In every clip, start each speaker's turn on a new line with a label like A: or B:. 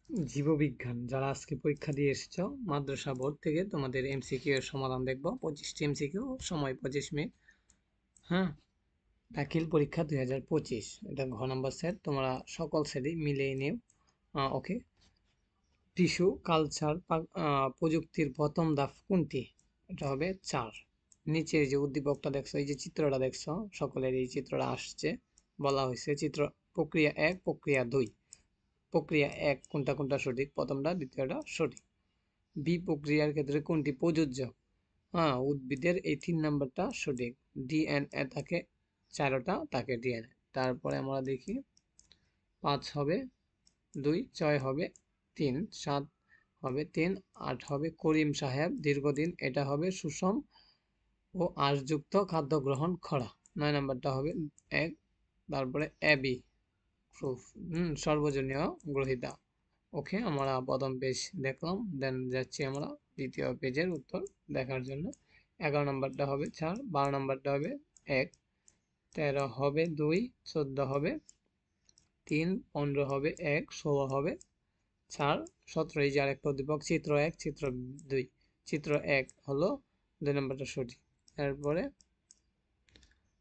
A: জীববিজ্ঞান যারা আজকে পরীক্ষা দিয়ে এসেছো মাদ্রাসা বোর্ড থেকে তোমাদের এমসিকিউ এর সমাধান দেখবো 25টি এমসিকিউ, সময় 25 মিনিট। হ্যাঁ, দাখিল পরীক্ষা 2025, এটা ঘ নম্বর সেট, তোমরা সকল সেটই মিলিয়ে নিও। ওকে। টিস্যু কালচার প্রযুক্তির প্রথম ধাপ কোনটি? এটা হবে 4। নিচে যে উদ্দীপকটা দেখছো, এই যে চিত্রটা দেখছো, সকলের এই চিত্রটা আসছে, বলা হয়েছে চিত্র প্রক্রিয়া 1 প্রক্রিয়া 2। প্রক্রিয়া 1 কোনটা কোনটা সঠিক? প্রথমটা, দ্বিতীয়টা সঠিক। বি প্রক্রিয়ার ক্ষেত্রে কোনটি প্রযোজ্য? উদ্ভিদের এই 3 নাম্বারটা সঠিক। ডিএনএ থাকে 4টা, থাকে ডিএনএ। তারপরে আমরা দেখি 5 হবে 2, 6 হবে 3, 7 হবে 3, 8 হবে করিম সাহেব দীর্ঘদিন, এটা হবে সুষম ও আঁশযুক্ত খাদ্য গ্রহণ করা। 9 নাম্বারটা হবে 1। তারপরে এবি প্রুফ, সর্বজনীয় গ্রহিতা। ওকে, আমরা প্রথম পেজ দেখলাম, দেন যাচ্ছি আমরা দ্বিতীয় পেজের উত্তর দেখার জন্য। 11 নাম্বারটা হবে 4, 12 নাম্বারটা হবে 1, 13 হবে 2, 14 হবে 3, 15 হবে 1, 16 হবে 4, 17। এই যে আরেকটা উদ্দীপক, চিত্র 1 চিত্র 2। চিত্র 1 হলো 2 নাম্বারটা সঠিক। এরপরে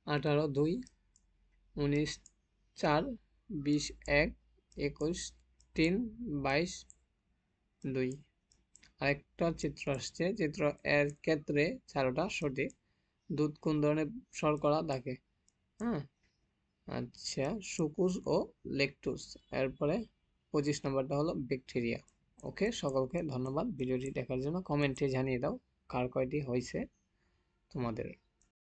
A: 18 2, 19 4, 20 1, 21 3, 22 2। আরেকটা চিত্র আসছে, চিত্র এর ক্ষেত্রে 4টা সঠিক। দুধ কোন ধরনের শর্করা থাকে? হ্যাঁ, আচ্ছা, সুকুজ ও লেকটুস। এরপরে 25 নম্বরটা হলো ব্যাকটেরিয়া। ওকে, সকলকে ধন্যবাদ ভিডিওটি দেখার জন্য। কমেন্টে জানিয়ে দাও কার কয়টি হয়েছে তোমাদের।